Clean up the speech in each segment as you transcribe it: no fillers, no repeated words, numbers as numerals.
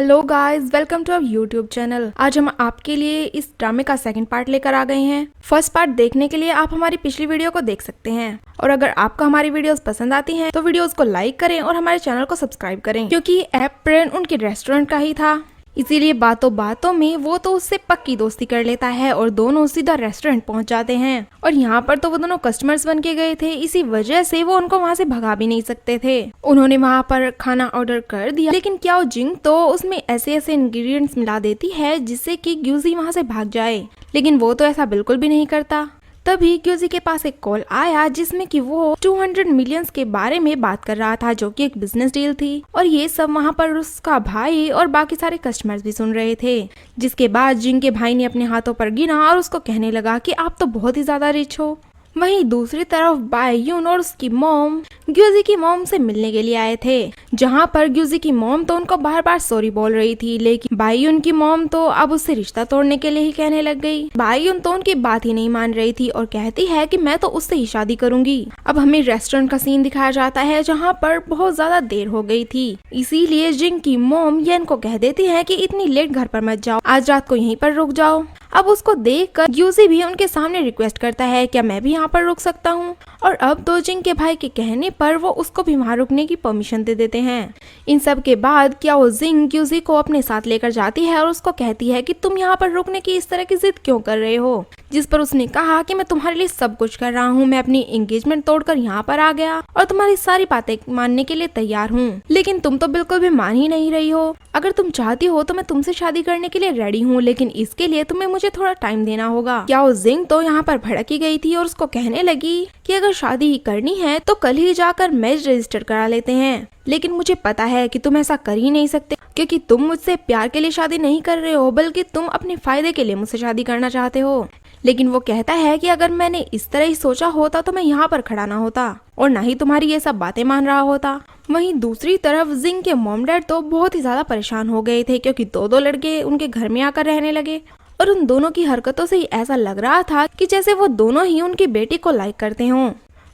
Hello guys, welcome to our YouTube channel. आज हम आपके लिए इस ड्रामे का सेकंड पार्ट लेकर आ गए हैं। फर्स्ट पार्ट देखने के लिए आप हमारी पिछली वीडियो को देख सकते हैं। और अगर आपको हमारी वीडियोस पसंद आती हैं तो वीडियोस को लाइक करें और हमारे चैनल को सब्सक्राइब करें, क्योंकि एप्रन उनके रेस्टोरेंट का ही था। इसीलिए बातों बातों में वो तो उससे पक्की दोस्ती कर लेता है और दोनों सीधा रेस्टोरेंट पहुंच जाते हैं। और यहाँ पर तो वो दोनों कस्टमर्स बन के गए थे, इसी वजह से वो उनको वहाँ से भगा भी नहीं सकते थे। उन्होंने वहाँ पर खाना ऑर्डर कर दिया, लेकिन क्याओ जिंग तो उसमें ऐसे ऐसे इंग्रेडिएंट्स मिला देती है जिससे कि ग्यूजी वहाँ से भाग जाए, लेकिन वो तो ऐसा बिल्कुल भी नहीं करता। तभी ग्यूजी के पास एक कॉल आया जिसमें कि वो 200 मिलियंस के बारे में बात कर रहा था, जो कि एक बिजनेस डील थी। और ये सब वहाँ पर उसका भाई और बाकी सारे कस्टमर्स भी सुन रहे थे। जिसके बाद जिंग के भाई ने अपने हाथों पर गिना और उसको कहने लगा कि आप तो बहुत ही ज्यादा रिच हो। वहीं दूसरी तरफ बायून और उसकी मॉम ग्यूजी की मॉम से मिलने के लिए आए थे, जहां पर ग्यूजी की मॉम तो उनको बार बार सॉरी बोल रही थी, लेकिन बायून की मॉम तो अब उससे रिश्ता तोड़ने के लिए ही कहने लग गई। बायून तो उनकी बात ही नहीं मान रही थी और कहती है कि मैं तो उससे ही शादी करूंगी। अब हमें रेस्टोरेंट का सीन दिखाया जाता है जहाँ पर बहुत ज्यादा देर हो गई थी, इसीलिए जिंग की मॉम येन को कह देती है कि इतनी लेट घर पर मत जाओ, आज रात को यहीं पर रुक जाओ। अब उसको देखकर ग्यूजी भी उनके सामने रिक्वेस्ट करता है क्या मैं भी यहाँ पर रुक सकता हूँ। और अब तो जिंग के भाई के कहने पर वो उसको भी वहाँ रुकने की परमिशन दे देते हैं। इन सब के बाद क्या वो जिंग ग्यूजी को अपने साथ लेकर जाती है और उसको कहती है कि तुम यहाँ पर रुकने की इस तरह की जिद क्यों कर रहे हो। जिस पर उसने कहा कि मैं तुम्हारे लिए सब कुछ कर रहा हूँ, मैं अपनी एंगेजमेंट तोड़कर यहाँ पर आ गया और तुम्हारी सारी बातें मानने के लिए तैयार हूँ, लेकिन तुम तो बिल्कुल भी मान ही नहीं रही हो। अगर तुम चाहती हो तो मैं तुमसे शादी करने के लिए रेडी हूँ, लेकिन इसके लिए तुम्हें मुझे थोड़ा टाइम देना होगा। क्या वो जिंग तो यहाँ पर भड़की गई थी और उसको कहने लगी कि अगर शादी ही करनी है तो कल ही जाकर मैरिज रजिस्टर करा लेते हैं, लेकिन मुझे पता है कि तुम ऐसा कर ही नहीं सकते, क्योंकि तुम मुझसे प्यार के लिए शादी नहीं कर रहे हो, बल्कि तुम अपने फायदे के लिए मुझसे शादी करना चाहते हो। लेकिन वो कहता है कि अगर मैंने इस तरह ही सोचा होता तो मैं यहाँ पर खड़ा ना होता और ना ही तुम्हारी ये सब बातें मान रहा होता। वहीं दूसरी तरफ जिंग के मॉम डैड तो बहुत ही ज्यादा परेशान हो गए थे, क्योंकि दो लड़के उनके घर में आकर रहने लगे और उन दोनों की हरकतों से ही ऐसा लग रहा था कि जैसे वो दोनों ही उनकी बेटी को लाइक करते हों।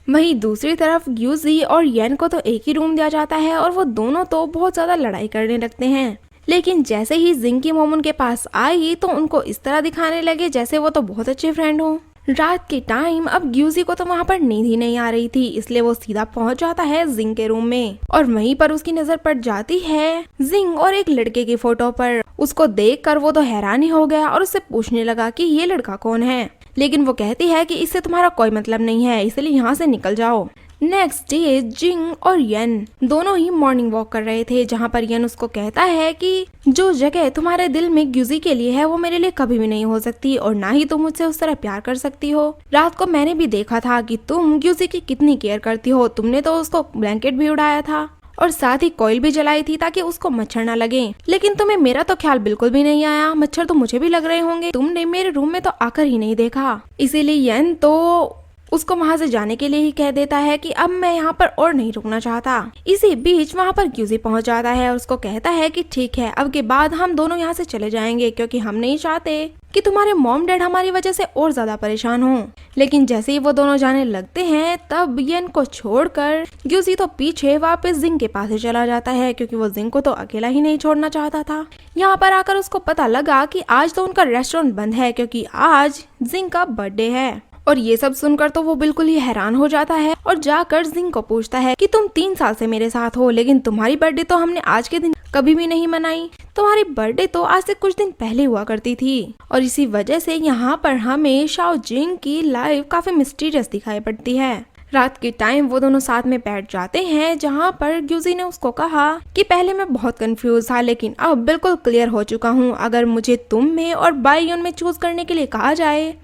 वहीं दूसरी तरफ ग्यूजी और येन को तो एक ही रूम दिया जाता है और वो दोनों तो बहुत ज्यादा लड़ाई करने लगते हैं। लेकिन जैसे ही जिंग की मॉम उनके पास आई तो उनको इस तरह दिखाने लगे जैसे वो तो बहुत अच्छे फ्रेंड हो। रात के टाइम अब ग्यूजी को तो वहाँ पर नींद ही नहीं आ रही थी, इसलिए वो सीधा पहुँच जाता है जिंग के रूम में और वहीं पर उसकी नजर पड़ जाती है जिंग और एक लड़के की फोटो पर। उसको देखकर वो तो हैरान ही हो गया और उससे पूछने लगा कि ये लड़का कौन है, लेकिन वो कहती है कि इससे तुम्हारा कोई मतलब नहीं है, इसलिए यहाँ से निकल जाओ। नेक्स्ट डे जिंग और येन दोनों ही मॉर्निंग वॉक कर रहे थे, जहाँ पर येन उसको कहता है कि जो जगह तुम्हारे दिल में ग्यूजी के लिए है वो मेरे लिए कभी भी नहीं हो सकती और ना ही तुम मुझसे उस तरह प्यार कर सकती हो। रात को मैंने भी देखा था कि तुम ग्यूजी की कितनी केयर करती हो, तुमने तो उसको ब्लैंकेट भी उड़ाया था और साथ ही कॉइल भी जलाई थी ताकि उसको मच्छर न लगे, लेकिन तुम्हें मेरा तो ख्याल बिल्कुल भी नहीं आया। मच्छर तो मुझे भी लग रहे होंगे, तुमने मेरे रूम में तो आकर ही नहीं देखा। इसीलिए येन तो उसको वहाँ से जाने के लिए ही कह देता है कि अब मैं यहाँ पर और नहीं रुकना चाहता। इसी बीच वहाँ पर ग्यूजी पहुँच जाता है और उसको कहता है कि ठीक है, अब के बाद हम दोनों यहाँ से चले जाएंगे, क्योंकि हम नहीं चाहते कि तुम्हारे मॉम डैड हमारी वजह से और ज्यादा परेशान हो। लेकिन जैसे ही वो दोनों जाने लगते हैं तब येन को छोड़कर ग्यूजी तो पीछे वापस जिंग के पास ही चला जाता है, क्योंकि वो जिंग को तो अकेला ही नहीं छोड़ना चाहता था। यहाँ पर आकर उसको पता लगा कि आज तो उनका रेस्टोरेंट बंद है, क्योंकि आज जिंग का बर्थडे है। और ये सब सुनकर तो वो बिल्कुल ही हैरान हो जाता है और जाकर जिंग को पूछता है कि तुम 3 साल से मेरे साथ हो, लेकिन तुम्हारी बर्थडे तो हमने आज के दिन कभी भी नहीं मनाई। तुम्हारी बर्थडे तो आज से कुछ दिन पहले हुआ करती थी। और इसी वजह से यहाँ पर हमें शाओ जिंग की लाइफ काफी मिस्टीरियस दिखाई पड़ती है। रात के टाइम वो दोनों साथ में बैठ जाते हैं, जहाँ पर ग्यूजी ने उसको कहा कि पहले मैं बहुत कंफ्यूज था, लेकिन अब बिल्कुल क्लियर हो चुका हूँ। अगर मुझे तुम में और बायून में चूज करने के लिए कहा जाए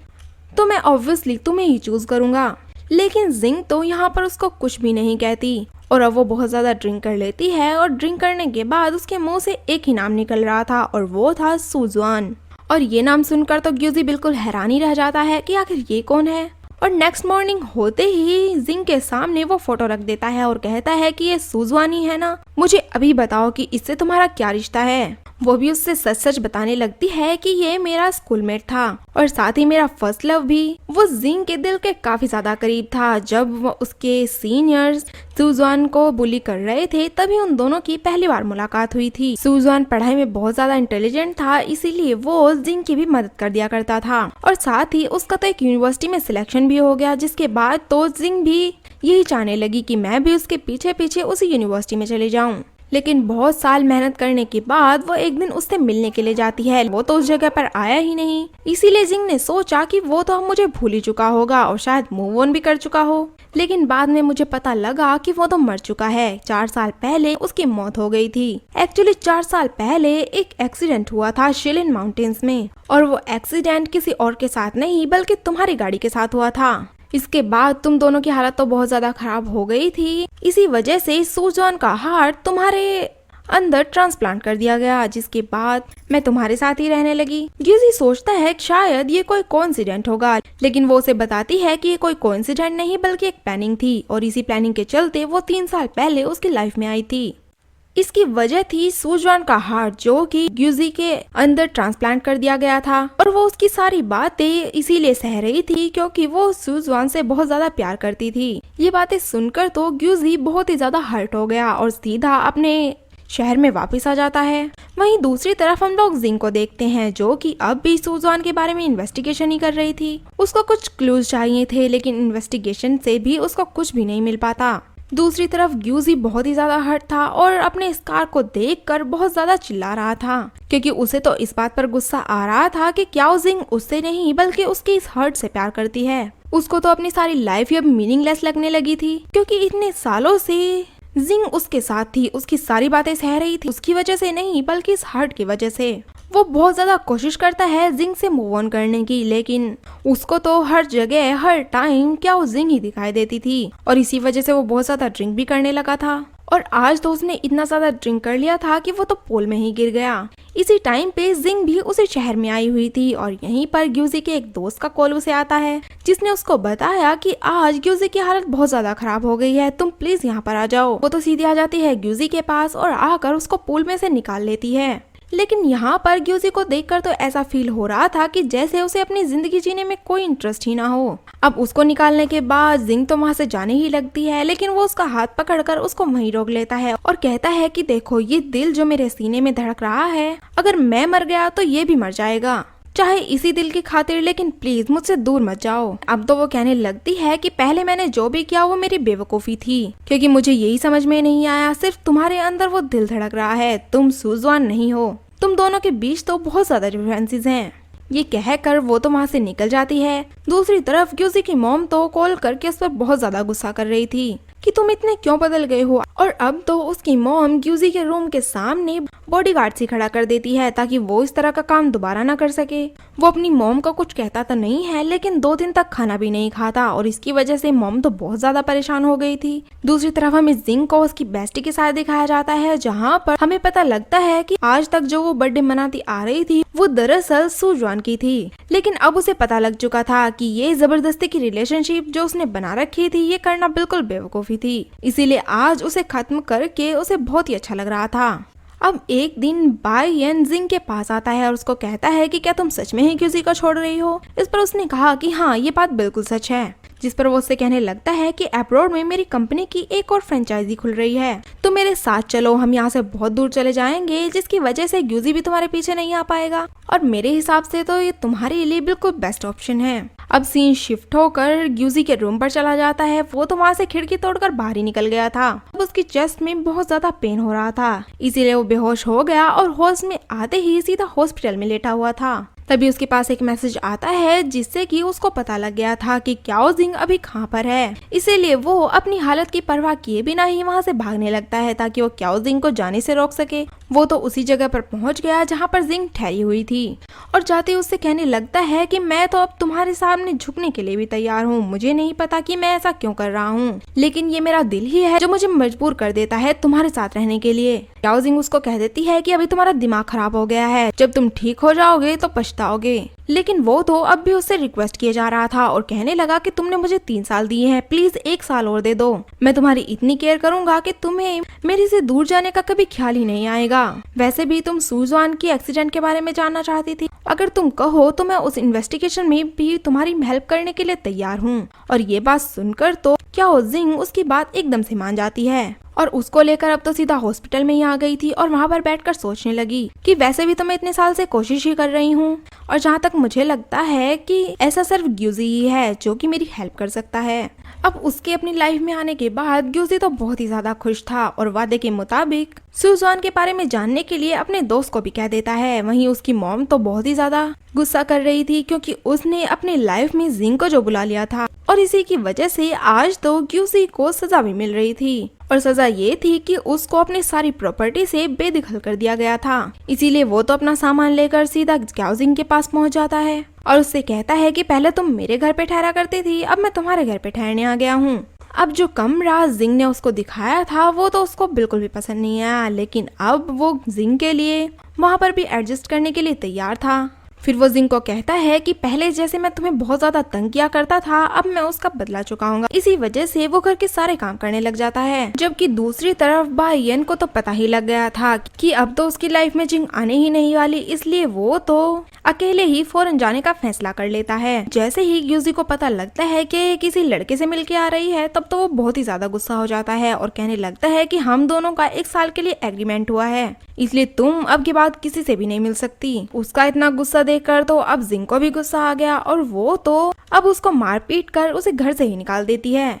तो मैं ऑब्वियसली तुम्हें ही चूज करूंगा। लेकिन जिंग तो यहाँ पर उसको कुछ भी नहीं कहती और अब वो बहुत ज्यादा ड्रिंक कर लेती है और ड्रिंक करने के बाद उसके मुंह से एक ही नाम निकल रहा था और वो था सुजुआन। और ये नाम सुनकर तो ग्यूजी बिल्कुल हैरान ही रह जाता है कि आखिर ये कौन है। और नेक्स्ट मॉर्निंग होते ही जिंग के सामने वो फोटो रख देता है और कहता है कि ये सुजुआन ही है ना, मुझे अभी बताओ कि इससे तुम्हारा क्या रिश्ता है। वो भी उससे सच सच बताने लगती है कि ये मेरा स्कूलमेट था और साथ ही मेरा फर्स्ट लव भी। वो जिंग के दिल के काफी ज्यादा करीब था। जब वो उसके सीनियर्स सुजवान को बुली कर रहे थे तभी उन दोनों की पहली बार मुलाकात हुई थी। सुजवान पढ़ाई में बहुत ज्यादा इंटेलिजेंट था, इसीलिए वो जिंग की भी मदद कर दिया करता था और साथ ही उसका तो एक यूनिवर्सिटी में सिलेक्शन भी हो गया, जिसके बाद तो जिंग भी यही चाहने लगी कि मैं भी उसके पीछे पीछे उसी यूनिवर्सिटी में चले जाऊं। लेकिन बहुत साल मेहनत करने के बाद वो एक दिन उससे मिलने के लिए जाती है। वो तो उस जगह पर आया ही नहीं, इसीलिए जिंग ने सोचा कि वो तो अब मुझे भूल ही चुका होगा और शायद मूव ऑन भी कर चुका हो। लेकिन बाद में मुझे पता लगा कि वो तो मर चुका है। 4 साल पहले उसकी मौत हो गई थी। एक्चुअली 4 साल पहले एक एक्सीडेंट हुआ था शिलिन माउंटेन्स में, और वो एक्सीडेंट किसी और के साथ नहीं बल्कि तुम्हारी गाड़ी के साथ हुआ था। इसके बाद तुम दोनों की हालत तो बहुत ज्यादा खराब हो गई थी। इसी वजह से सुजॉन का हार्ट तुम्हारे अंदर ट्रांसप्लांट कर दिया गया, जिसके बाद मैं तुम्हारे साथ ही रहने लगी। ग्यूजी सोचता है कि शायद ये कोई कोइंसिडेंट होगा, लेकिन वो उसे बताती है कि ये कोई कोइंसिडेंट नहीं बल्कि एक प्लानिंग थी और इसी प्लानिंग के चलते वो 3 साल पहले उसकी लाइफ में आई थी। इसकी वजह थी सुजवान का हार्ट, जो कि ग्यूजी के अंदर ट्रांसप्लांट कर दिया गया था और वो उसकी सारी बातें इसीलिए सह रही थी क्योंकि वो सुजवान से बहुत ज्यादा प्यार करती थी। ये बातें सुनकर तो ग्यूजी बहुत ही ज्यादा हर्ट हो गया और सीधा अपने शहर में वापस आ जाता है। वहीं दूसरी तरफ हम लोग जिंग को देखते हैं, जो कि अब भी सुजवान के बारे में इन्वेस्टिगेशन ही कर रही थी। उसको कुछ क्लूज चाहिए थे, लेकिन इन्वेस्टिगेशन से भी उसको कुछ भी नहीं मिल पाता। दूसरी तरफ ग्यूजी बहुत ही ज्यादा हर्ट था और अपने स्कार को देखकर बहुत ज्यादा चिल्ला रहा था, क्योंकि उसे तो इस बात पर गुस्सा आ रहा था कि क्या जिंग उससे नहीं बल्कि उसके इस हर्ट से प्यार करती है। उसको तो अपनी सारी लाइफ ही अब मीनिंगलेस लगने लगी थी, क्योंकि इतने सालों से जिंग उसके साथ थी, उसकी सारी बातें सह रही थी, उसकी वजह से नहीं बल्कि इस हर्ट की वजह से। वो बहुत ज्यादा कोशिश करता है जिंग से मूव ऑन करने की, लेकिन उसको तो हर जगह हर टाइम क्या वो जिंग ही दिखाई देती थी और इसी वजह से वो बहुत ज्यादा ड्रिंक भी करने लगा था। और आज तो उसने इतना ज्यादा ड्रिंक कर लिया था कि वो तो पूल में ही गिर गया। इसी टाइम पे जिंग भी उसी शहर में आई हुई थी और यहीं पर ग्यूजी के एक दोस्त का कॉल उसे आता है, जिसने उसको बताया कि आज ग्यूजी की हालत बहुत ज्यादा खराब हो गई है, तुम प्लीज यहाँ पर आ जाओ। वो तो सीधी आ जाती है ग्यूजी के पास और आकर उसको पूल में से निकाल लेती है। लेकिन यहाँ पर ग्यूजी को देखकर तो ऐसा फील हो रहा था कि जैसे उसे अपनी जिंदगी जीने में कोई इंटरेस्ट ही ना हो। अब उसको निकालने के बाद जिंग तो वहाँ से जाने ही लगती है, लेकिन वो उसका हाथ पकड़कर उसको वहीं रोक लेता है और कहता है कि देखो, ये दिल जो मेरे सीने में धड़क रहा है, अगर मैं मर गया तो ये भी मर जाएगा, चाहे इसी दिल की खातिर, लेकिन प्लीज मुझसे दूर मत जाओ। अब तो वो कहने लगती है कि पहले मैंने जो भी किया वो मेरी बेवकूफी थी, क्योंकि मुझे यही समझ में नहीं आया, सिर्फ तुम्हारे अंदर वो दिल धड़क रहा है, तुम सुजवान नहीं हो, तुम दोनों के बीच तो बहुत ज्यादा डिफरेंसेस हैं। ये कहकर वो तो वहाँ से निकल जाती है। दूसरी तरफ ग्यूजी की मॉम तो कॉल करके उस पर बहुत ज्यादा गुस्सा कर रही थी कि तुम इतने क्यों बदल गए हो, और अब तो उसकी मॉम ग्यूजी के रूम के सामने बॉडीगार्ड से खड़ा कर देती है ताकि वो इस तरह का काम दोबारा ना कर सके। वो अपनी मॉम को कुछ कहता तो नहीं है, लेकिन 2 दिन तक खाना भी नहीं खाता और इसकी वजह से मॉम तो बहुत ज्यादा परेशान हो गई थी। दूसरी तरफ हमें जिंग को उसकी बेस्टी के साथ दिखाया जाता है, जहाँ पर हमें पता लगता है कि आज तक जो वो बर्थडे मनाती आ रही थी वो दरअसल सुजवान की थी, लेकिन अब उसे पता लग चुका था कि ये जबरदस्ती की रिलेशनशिप जो उसने बना रखी थी ये करना बिल्कुल बेवकूफी थी, इसीलिए आज उसे खत्म करके उसे बहुत ही अच्छा लग रहा था। अब एक दिन बायन जिंग के पास आता है और उसको कहता है कि क्या तुम सच में ही किसी को छोड़ रही हो। इस पर उसने कहा कि हाँ, ये बात बिल्कुल सच है, जिस पर वो उससे कहने लगता है कि अब्रॉड में मेरी कंपनी की एक और फ्रेंचाइजी खुल रही है, तो मेरे साथ चलो, हम यहाँ से बहुत दूर चले जाएंगे, जिसकी वजह से ग्यूजी भी तुम्हारे पीछे नहीं आ पाएगा और मेरे हिसाब से तो ये तुम्हारे लिए बिल्कुल बेस्ट ऑप्शन है। अब सीन शिफ्ट होकर ग्यूजी के रूम पर चला जाता है। वो तो वहाँ से खिड़की तोड़कर बाहर ही निकल गया था। अब उसकी चेस्ट में बहुत ज्यादा पेन हो रहा था, इसीलिए वो बेहोश हो गया और होश में आते ही सीधा हॉस्पिटल में लेटा हुआ था। तभी उसके पास एक मैसेज आता है जिससे कि उसको पता लग गया था कि क्याओ जिंग अभी कहाँ पर है, इसीलिए वो अपनी हालत की परवाह किए बिना ही वहाँ से भागने लगता है ताकि वो क्याओ जिंग को जाने से रोक सके। वो तो उसी जगह पर पहुंच गया जहाँ पर जिंग ठहरी हुई थी और जाते ही उससे कहने लगता है कि मैं तो अब तुम्हारे सामने झुकने के लिए भी तैयार हूँ, मुझे नहीं पता कि मैं ऐसा क्यों कर रहा हूँ, लेकिन ये मेरा दिल ही है जो मुझे मजबूर कर देता है तुम्हारे साथ रहने के लिए। क्याओ जिंग उसको कह देती है कि अभी तुम्हारा दिमाग खराब हो गया है, जब तुम ठीक हो जाओगे तो पछताओगे। लेकिन वो तो अब भी उससे रिक्वेस्ट किए जा रहा था और कहने लगा कि तुमने मुझे 3 साल दिए हैं, प्लीज 1 साल और दे दो। मैं तुम्हारी इतनी केयर करूंगा कि तुम्हें मेरे से दूर जाने का कभी ख्याल ही नहीं आएगा। वैसे भी तुम सुजवान की एक्सीडेंट के बारे में जानना चाहती थी, अगर तुम कहो तो मैं उस इन्वेस्टिगेशन में भी तुम्हारी हेल्प करने के लिए तैयार हूँ। और ये बात सुनकर तो क्याओ जिंग उसकी बात एकदम से मान जाती है और उसको लेकर अब तो सीधा हॉस्पिटल में ही आ गई थी और वहाँ पर बैठकर सोचने लगी कि वैसे भी तो मैं इतने साल से कोशिश ही कर रही हूँ और जहाँ तक मुझे लगता है कि ऐसा सिर्फ ग्यूजी ही है जो कि मेरी हेल्प कर सकता है। अब उसके अपनी लाइफ में आने के बाद ग्यूजी तो बहुत ही ज्यादा खुश था और वादे के मुताबिक सुजवान के बारे में जानने के लिए अपने दोस्त को भी कह देता है। वहीं उसकी मॉम तो बहुत ही ज्यादा गुस्सा कर रही थी क्योंकि उसने अपनी लाइफ में जिंग को जो बुला लिया था और इसी की वजह से आज तो ग्यूजी को सजा भी मिल रही थी और सजा ये थी कि उसको अपनी सारी प्रॉपर्टी से बेदखल कर दिया गया था। इसीलिए वो तो अपना सामान लेकर सीधा क्याओ जिंग के पास पहुंच जाता है और उससे कहता है कि पहले तुम मेरे घर पे ठहरा करती थी, अब मैं तुम्हारे घर पे ठहरने आ गया हूँ। अब जो कमरा जिंग ने उसको दिखाया था वो तो उसको बिल्कुल भी पसंद नहीं आया, लेकिन अब वो जिंग के लिए वहाँ पर भी एडजस्ट करने के लिए तैयार था। फिर वो जिंग को कहता है कि पहले जैसे मैं तुम्हें बहुत ज्यादा तंग किया करता था, अब मैं उसका बदला चुकाऊंगा। इसी वजह से वो घर के सारे काम करने लग जाता है। जबकि दूसरी तरफ बायन को तो पता ही लग गया था कि अब तो उसकी लाइफ में जिंग आने ही नहीं वाली, इसलिए वो तो अकेले ही फौरन जाने का फैसला कर लेता है। जैसे ही ग्यूजी को पता लगता है कि किसी लड़के से मिलके आ रही है, तब तो वो बहुत ही ज्यादा गुस्सा हो जाता है और कहने लगता है कि हम दोनों का 1 साल के लिए एग्रीमेंट हुआ है, इसलिए तुम अब के बाद किसी से भी नहीं मिल सकती। उसका इतना गुस्सा देखकर तो अब जिंग को भी गुस्सा आ गया और वो तो अब उसको मारपीट कर उसे घर से ही निकाल देती है।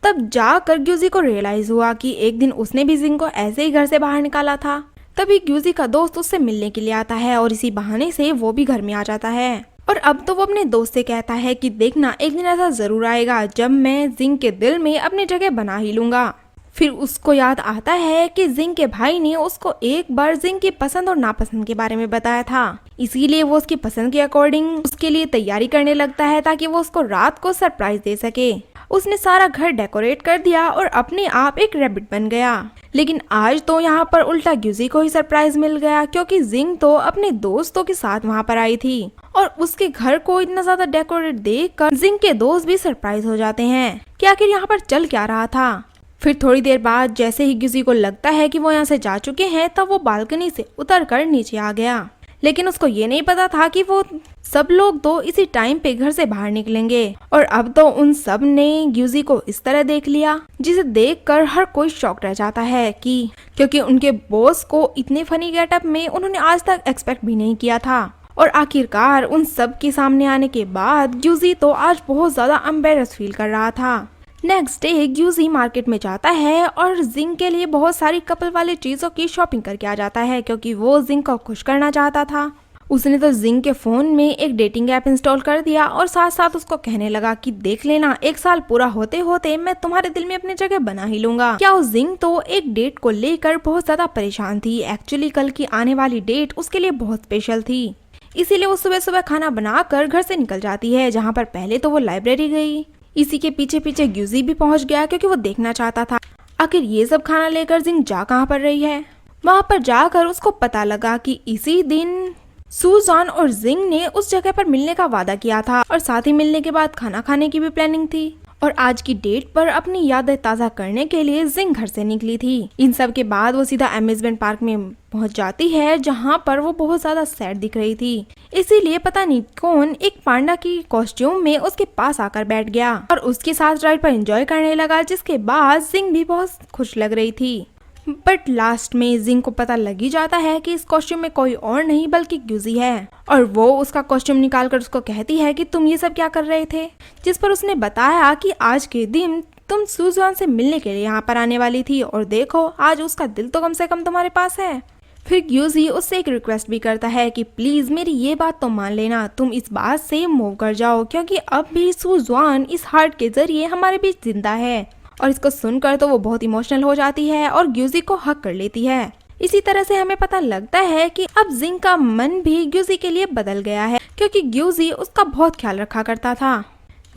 तब जाकर ग्यूजी को रियलाइज हुआ कि एक दिन उसने भी जिंग को ऐसे ही घर से बाहर निकाला था। तभी ग्यूजी का दोस्त उससे मिलने के लिए आता है और इसी बहाने से वो भी घर में आ जाता है। और अब तो वो अपने दोस्त से कहता है कि देखना, एक दिन ऐसा जरूर आएगा जब मैं जिंग के दिल में अपनी जगह बना ही लूंगा। फिर उसको याद आता है कि जिंग के भाई ने उसको एक बार जिंग की पसंद और नापसंद के बारे में बताया था, इसीलिए वो उसकी पसंद के अकॉर्डिंग उसके लिए तैयारी करने लगता है ताकि वो उसको रात को सरप्राइज दे सके। उसने सारा घर डेकोरेट कर दिया और अपने आप एक रैबिट बन गया। लेकिन आज तो यहाँ पर उल्टा ग्यूजी को ही सरप्राइज मिल गया क्योंकि जिंग तो अपने दोस्तों के साथ वहाँ पर आई थी और उसके घर को इतना ज्यादा डेकोरेट देखकर जिंग के दोस्त भी सरप्राइज हो जाते हैं कि आखिर यहाँ पर चल क्या रहा था। फिर थोड़ी देर बाद जैसे ही ग्यूजी को लगता है कि वो यहाँ से जा चुके हैं, तब वो बालकनी से उतरकर नीचे आ गया। लेकिन उसको ये नहीं पता था कि वो सब लोग तो इसी टाइम पे घर से बाहर निकलेंगे और अब तो उन सब ने ग्यूजी को इस तरह देख लिया जिसे देखकर हर कोई शॉक रह जाता है कि क्योंकि उनके बॉस को इतने फनी गेटअप में उन्होंने आज तक एक्सपेक्ट भी नहीं किया था। और आखिरकार उन सब के सामने आने के बाद ग्यूजी तो आज बहुत ज्यादा एम्बेरस फील कर रहा था। नेक्स्ट डे ग्यूजी मार्केट में जाता है और जिंग के लिए बहुत सारी कपल वाली चीजों की शॉपिंग करके आ जाता है क्योंकि वो जिंग को खुश करना चाहता था। उसने तो जिंग के फोन में एक डेटिंग ऐप इंस्टॉल कर दिया और साथ साथ उसको कहने लगा कि देख लेना, 1 साल पूरा होते होते मैं तुम्हारे दिल में अपनी जगह बना ही लूंगा। क्या जिंग तो एक डेट को लेकर बहुत ज्यादा परेशान थी। एक्चुअली कल की आने वाली डेट उसके लिए बहुत स्पेशल थी, इसीलिए वो सुबह सुबह खाना बनाकर घर से निकल जाती है, जहाँ पर पहले तो वो लाइब्रेरी गई। इसी के पीछे पीछे ग्यूजी भी पहुंच गया क्योंकि वो देखना चाहता था आखिर ये सब खाना लेकर जिंग जा कहाँ पर रही है। वहाँ पर जाकर उसको पता लगा कि इसी दिन सुजान और जिंग ने उस जगह पर मिलने का वादा किया था और साथ ही मिलने के बाद खाना खाने की भी प्लानिंग थी। और आज की डेट पर अपनी यादें ताज़ा करने के लिए जिंग घर से निकली थी। इन सब के बाद वो सीधा अम्यूजमेंट पार्क में पहुंच जाती है, जहां पर वो बहुत ज्यादा सैड दिख रही थी। इसीलिए पता नहीं कौन एक पांडा की कॉस्ट्यूम में उसके पास आकर बैठ गया और उसके साथ राइड पर एंजॉय करने लगा, जिसके बाद जिंग भी बहुत खुश लग रही थी। बट लास्ट में जिंग को पता लग ही जाता है कि इस कॉस्ट्यूम में कोई और नहीं बल्कि ग्यूजी है और वो उसका कॉस्ट्यूम निकालकर उसको कहती है कि तुम ये सब क्या कर रहे थे, जिस पर उसने बताया कि आज के दिन तुम सुजवान से मिलने के लिए यहाँ पर आने वाली थी और देखो आज उसका दिल तो कम से कम तुम्हारे पास है। फिर ग्यूजी उससे एक रिक्वेस्ट भी करता है कि प्लीज मेरी ये बात तो मान लेना, तुम इस बात से मूव कर जाओ क्योंकि अब भी सुजवान इस हार्ट के जरिए हमारे बीच जिंदा है। और इसको सुनकर तो वो बहुत इमोशनल हो जाती है और ग्यूजी को हक कर लेती है। इसी तरह से हमें पता लगता है कि अब जिंग का मन भी ग्यूजी के लिए बदल गया है क्योंकि ग्यूजी उसका बहुत ख्याल रखा करता था।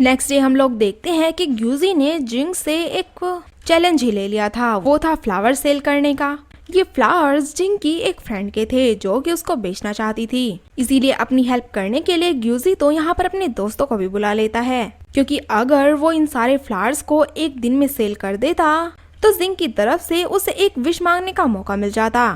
नेक्स्ट डे हम लोग देखते हैं कि ग्यूजी ने जिंग से एक चैलेंज ही ले लिया था, वो था फ्लावर सेल करने का। ये फ्लावर्स जिंग की एक फ्रेंड के थे जो कि उसको बेचना चाहती थी। इसीलिए अपनी हेल्प करने के लिए ग्यूजी तो यहाँ पर अपने दोस्तों को भी बुला लेता है, क्योंकि अगर वो इन सारे फ्लावर्स को एक दिन में सेल कर देता तो जिंग की तरफ से उसे एक विश मांगने का मौका मिल जाता।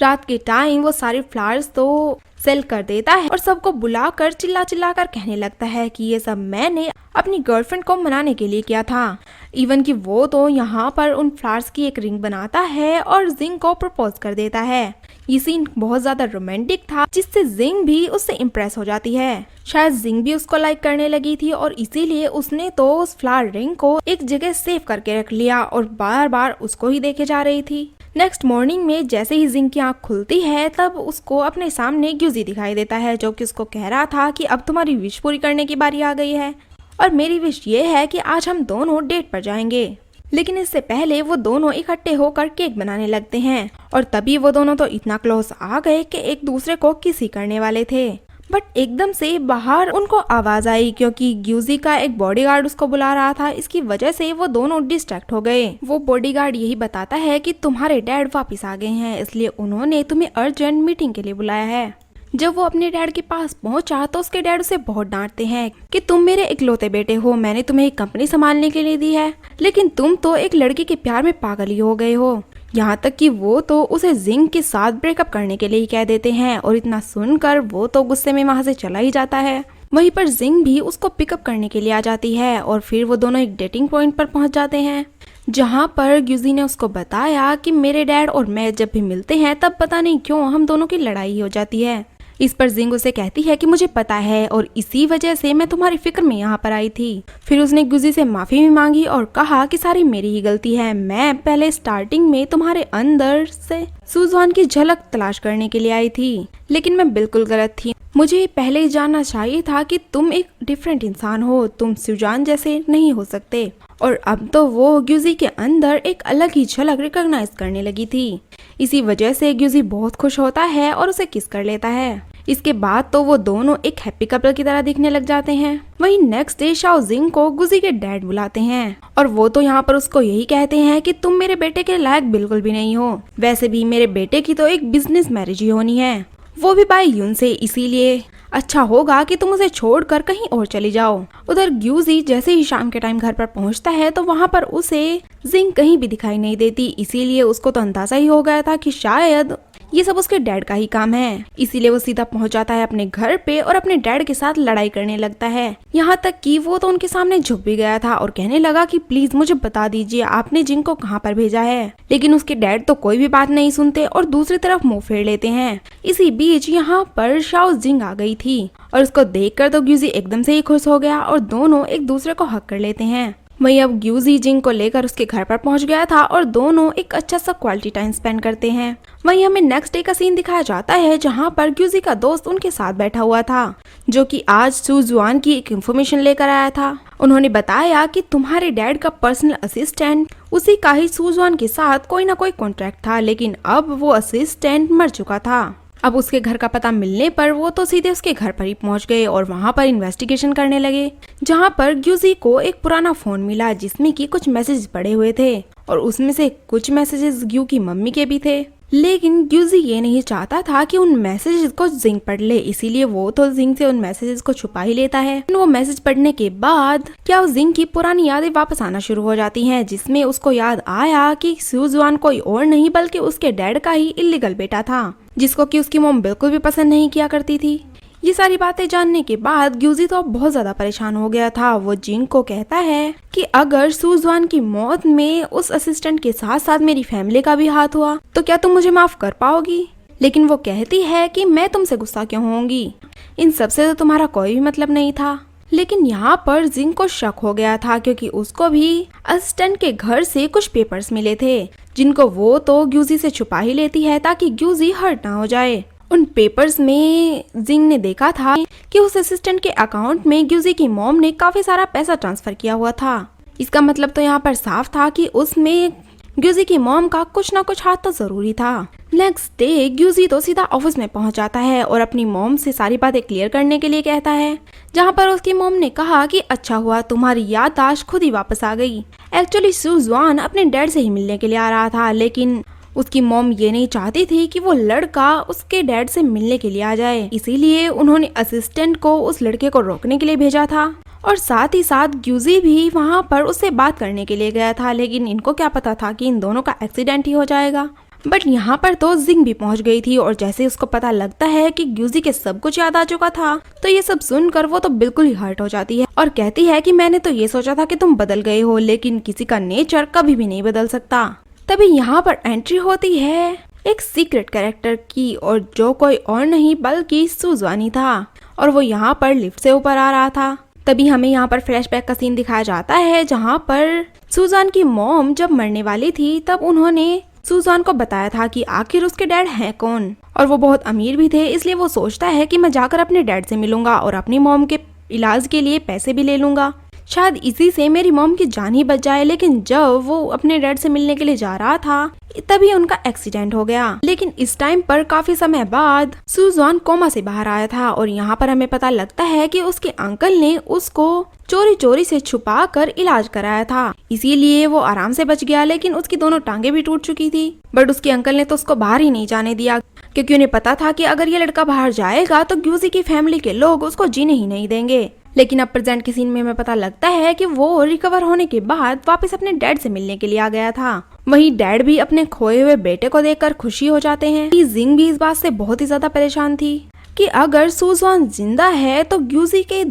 रात के टाइम वो सारे फ्लावर्स तो सेल कर देता है और सबको बुलाकर चिल्ला चिल्ला कर कहने लगता है कि ये सब मैंने अपनी गर्लफ्रेंड को मनाने के लिए किया था। इवन कि वो तो यहाँ पर उन फ्लावर्स की एक रिंग बनाता है और जिंग को प्रपोज कर देता है। ये सीन बहुत ज्यादा रोमांटिक था, जिससे जिंग भी उससे इम्प्रेस हो जाती है। शायद जिंग भी उसको लाइक करने लगी थी और इसीलिए उसने तो उस फ्लावर रिंग को एक जगह सेव करके रख लिया और बार बार उसको ही देखे जा रही थी। नेक्स्ट मॉर्निंग में जैसे ही जिंग की आंख खुलती है तब उसको अपने सामने ग्यूजी दिखाई देता है, जो कि उसको कह रहा था कि अब तुम्हारी विश पूरी करने की बारी आ गई है और मेरी विश ये है कि आज हम दोनों डेट पर जाएंगे। लेकिन इससे पहले वो दोनों इकट्ठे होकर केक बनाने लगते हैं और तभी वो दोनों तो इतना क्लोज आ गए कि एक दूसरे को किस ही करने वाले थे। बट एकदम से बाहर उनको आवाज आई, क्योंकि ग्यूजी का एक बॉडीगार्ड उसको बुला रहा था। इसकी वजह से वो दोनों डिस्ट्रैक्ट हो गए। वो बॉडीगार्ड यही बताता है कि तुम्हारे डैड वापस आ गए हैं, इसलिए उन्होंने तुम्हें अर्जेंट मीटिंग के लिए बुलाया है। जब वो अपने डैड के पास पहुंचा तो उसके डैड उसे बहुत डांटते हैं कि तुम मेरे इकलौते बेटे हो, मैंने तुम्हें एक कंपनी संभालने के लिए दी है, लेकिन तुम तो एक लड़की के प्यार में पागल ही हो गए हो। यहाँ तक कि वो तो उसे जिंग के साथ ब्रेकअप करने के लिए ही कह देते हैं और इतना सुनकर वो तो गुस्से में वहाँ से चला ही जाता है। वहीं पर जिंग भी उसको पिकअप करने के लिए आ जाती है और फिर वो दोनों एक डेटिंग पॉइंट पर पहुंच जाते हैं, जहाँ पर ग्यूजी ने उसको बताया कि मेरे डैड और मैं जब भी मिलते हैं तब पता नहीं क्यों हम दोनों की लड़ाई हो जाती है। इस पर जिंग उसे कहती है कि मुझे पता है और इसी वजह से मैं तुम्हारी फिक्र में यहाँ पर आई थी। फिर उसने ग्यूजी से माफी भी मांगी और कहा कि सारी मेरी ही गलती है, मैं पहले स्टार्टिंग में तुम्हारे अंदर से सुजवान की झलक तलाश करने के लिए आई थी, लेकिन मैं बिल्कुल गलत थी। मुझे पहले ही जानना चाहिए था कि तुम एक डिफरेंट इंसान हो, तुम सुजान जैसे नहीं हो सकते। और अब तो वो ग्यूजी के अंदर एक अलग ही झलक रिकॉग्नाइज करने लगी थी। इसी वजह से ग्यूजी बहुत खुश होता है और उसे किस कर लेता है। इसके बाद तो वो दोनों एक हैप्पी कपल की तरह दिखने लग जाते हैं। वहीं नेक्स्ट डे शाओ जिंग को गुजी के डैड बुलाते हैं और वो तो यहाँ पर उसको यही कहते हैं कि तुम मेरे बेटे के लायक बिल्कुल भी नहीं हो, वैसे भी मेरे बेटे की तो एक बिजनेस मैरिज ही होनी है, वो भी बाय यून से, इसीलिए अच्छा होगा कि तुम उसे छोड़कर कहीं और चली जाओ। उधर ग्यूजी जैसे ही शाम के टाइम घर पर पहुंचता है तो वहाँ पर उसे जिंग कहीं भी दिखाई नहीं देती, इसीलिए उसको तो अंदाजा ही हो गया था कि शायद ये सब उसके डैड का ही काम है। इसीलिए वो सीधा पहुंच जाता है अपने घर पे और अपने डैड के साथ लड़ाई करने लगता है। यहाँ तक कि वो तो उनके सामने झुक भी गया था और कहने लगा कि प्लीज मुझे बता दीजिए आपने जिंग को कहाँ पर भेजा है। लेकिन उसके डैड तो कोई भी बात नहीं सुनते और दूसरी तरफ मुंह फेर लेते हैं। इसी बीच यहाँ पर शाओ जिंग आ गई थी और उसको देखकर तो ग्यूजी एकदम से ही खुश हो गया और दोनों एक दूसरे को हक कर लेते हैं। वहीं अब ग्यूजी जिंग को लेकर उसके घर पर पहुंच गया था और दोनों एक अच्छा सा क्वालिटी टाइम स्पेंड करते हैं। वहीं हमें नेक्स्ट डे का सीन दिखाया जाता है जहां पर ग्यूजी का दोस्त उनके साथ बैठा हुआ था, जो कि आज सुजुआन की एक इन्फॉर्मेशन लेकर आया था। उन्होंने बताया कि तुम्हारे डैड का पर्सनल असिस्टेंट उसी का ही सुजुआन के साथ कोई ना कोई कॉन्ट्रैक्ट था, लेकिन अब वो असिस्टेंट मर चुका था। अब उसके घर का पता मिलने पर वो तो सीधे उसके घर पर ही पहुंच गए और वहां पर इन्वेस्टिगेशन करने लगे, जहां पर ग्यूजी को एक पुराना फोन मिला जिसमें कि कुछ मैसेज पड़े हुए थे और उसमें से कुछ मैसेजेस ग्यू की मम्मी के भी थे। लेकिन ग्यूजी ये नहीं चाहता था कि उन मैसेजेस को जिंग पढ़ ले, इसीलिए वो तो जिंग से उन मैसेजेस को छुपा ही लेता है। वो मैसेज पढ़ने के बाद क्या उस जिंग की पुरानी यादें वापस आना शुरू हो जाती हैं, जिसमें उसको याद आया कि सुजुआन कोई और नहीं बल्कि उसके डैड का ही इल्लीगल बेटा था, जिसको कि उसकी मॉम बिल्कुल भी पसंद नहीं किया करती थी। ये सारी बातें जानने के बाद ग्यूजी तो बहुत ज्यादा परेशान हो गया था। वो जिंग को कहता है कि अगर सुजुआन की मौत में उस असिस्टेंट के साथ साथ मेरी फैमिली का भी हाथ हुआ तो क्या तुम मुझे माफ कर पाओगी। लेकिन वो कहती है कि मैं तुमसे गुस्सा क्यों होंगी, इन सबसे तो तुम्हारा कोई भी मतलब नहीं था। लेकिन यहाँ पर जिंग को शक हो गया था क्योंकि उसको भी असिस्टेंट के घर से कुछ पेपर्स मिले थे, जिनको वो तो ग्यूजी से छुपा ही लेती है ताकि ग्यूजी हर्ट ना हो जाए। उन पेपर्स में जिंग ने देखा था कि उस असिस्टेंट के अकाउंट में ग्यूजी की मॉम ने काफी सारा पैसा ट्रांसफर किया हुआ था। इसका मतलब तो यहाँ पर साफ था कि उसमें ग्यूजी की मॉम का कुछ ना कुछ हाथ तो जरूरी था। नेक्स्ट डे ग्यूजी तो सीधा ऑफिस में पहुंच जाता है और अपनी मॉम से सारी बातें क्लियर करने के लिए कहता है, जहाँ पर उसकी मॉम ने कहा कि अच्छा हुआ तुम्हारी याददाश्त खुद ही वापस आ गई। एक्चुअली सुजुआन अपने डैड से ही मिलने के लिए आ रहा था, लेकिन उसकी मॉम ये नहीं चाहती थी कि वो लड़का उसके डैड से मिलने के लिए आ जाए, इसीलिए उन्होंने असिस्टेंट को उस लड़के को रोकने के लिए भेजा था और साथ ही साथ ग्यूजी भी वहाँ पर उससे बात करने के लिए गया था। लेकिन इनको क्या पता था कि इन दोनों का एक्सीडेंट ही हो जाएगा। बट यहाँ पर तो जिंग भी पहुँच गई थी और जैसे उसको पता लगता है कि ग्यूजी के सब कुछ याद आ चुका था तो ये सब सुनकर वो तो बिल्कुल ही हर्ट हो जाती है और कहती है कि मैंने तो ये सोचा था कि तुम बदल गए हो, लेकिन किसी का नेचर कभी भी नहीं बदल सकता। तभी यहाँ पर एंट्री होती है एक सीक्रेट कैरेक्टर की और जो कोई और नहीं बल्कि सुजवानी था और वो यहाँ पर लिफ्ट से ऊपर आ रहा था। तभी हमें यहाँ पर फ्लैशबैक का सीन दिखाया जाता है जहाँ पर सुजान की मॉम जब मरने वाली थी तब उन्होंने सुजान को बताया था कि आखिर उसके डैड हैं कौन, और वो बहुत अमीर भी थे, इसलिए वो सोचता है कि मैं जाकर अपने डैड से मिलूंगा और अपनी मॉम के इलाज के लिए पैसे भी ले लूंगा, शायद इसी से मेरी मॉम की जान ही बच जाए। लेकिन जब वो अपने डैड से मिलने के लिए जा रहा था तभी उनका एक्सीडेंट हो गया। लेकिन इस टाइम पर काफी समय बाद सुजान कोमा से बाहर आया था और यहाँ पर हमें पता लगता है कि उसके अंकल ने उसको चोरी चोरी से छुपा कर इलाज कराया था, इसीलिए वो आराम से बच गया। लेकिन उसकी दोनों टांगे भी टूट चुकी थी। बट उसके अंकल ने तो उसको बाहर ही नहीं जाने दिया क्योंकि उन्हें पता था कि अगर ये लड़का बाहर जाएगा तो ग्यूजी की फैमिली के लोग उसको जीने ही नहीं देंगे। लेकिन अब प्रेजेंट के सीन में हमें पता लगता है कि वो रिकवर होने के बाद वापस अपने डैड से मिलने के लिए आ गया था। वहीं डैड भी अपने खोए हुए बेटे को देखकर खुशी हो जाते हैं। जिंग भी इस बात से बहुत ही ज्यादा परेशान थी कि अगर सुजवान जिंदा है तो ग्यूजी के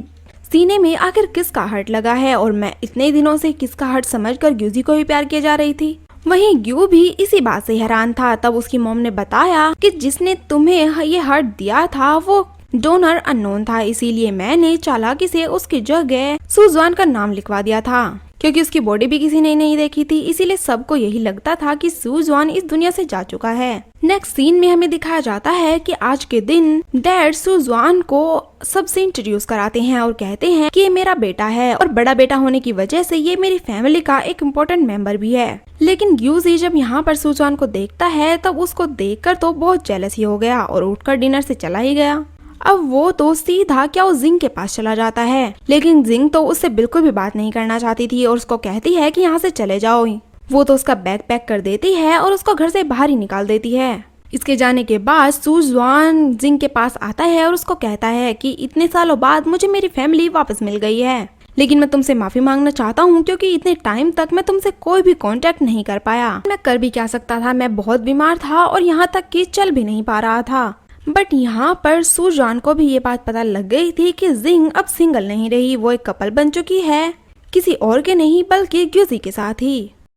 सीने में आखिर किसका हर्ट लगा है, और मैं इतने दिनों से किसका हर्ट समझकर ग्यूजी को भी प्यार किया जा रही थी। वहीं ग्यू भी इसी बात से हैरान था। तब उसकी मॉम ने बताया कि जिसने तुम्हें ये हर्ट दिया था वो डोनर अननोन था, इसीलिए मैंने चालाकी से उसकी जगह सुजवान का नाम लिखवा दिया था क्योंकि उसकी बॉडी भी किसी ने नहीं देखी थी, इसीलिए सबको यही लगता था कि सुजवान इस दुनिया से जा चुका है। नेक्स्ट सीन में हमें दिखाया जाता है कि आज के दिन डैड सुजवान को सबसे इंट्रोड्यूस कराते हैं और कहते हैं कि ये मेरा बेटा है और बड़ा बेटा होने की वजह से ये मेरी फैमिली का एक इम्पोर्टेंट मेंबर भी है। लेकिन ग्यूजी जब यहाँ पर सुजवान को देखता है तब उसको देखकर तो बहुत जेलस ही हो गया और उठकर डिनर से चला ही गया। अब वो तो सीधा क्या वो जिंग के पास चला जाता है, लेकिन जिंग तो उससे बिल्कुल भी बात नहीं करना चाहती थी और उसको कहती है कि यहाँ से चले जाओ। वो तो उसका बैग पैक कर देती है और उसको घर से बाहर ही निकाल देती है। इसके जाने के बाद सुजवान जिंग के पास आता है और उसको कहता है कि इतने सालों बाद मुझे मेरी फैमिली वापस मिल गई है, लेकिन मैं तुमसे माफी मांगना चाहता हूँ क्योंकि इतने टाइम तक मैं तुमसे कोई भी कांटेक्ट नहीं कर पाया। मैं कर भी क्या सकता था, मैं बहुत बीमार था और यहाँ तक कि चल भी नहीं पा रहा था। बट यहाँ पर सुजान को भी ये बात पता लग गई थी कि जिंग अब सिंगल नहीं रही, वो एक कपल बन चुकी है, किसी और के नहीं बल्कि ग्यूजी के साथ ही।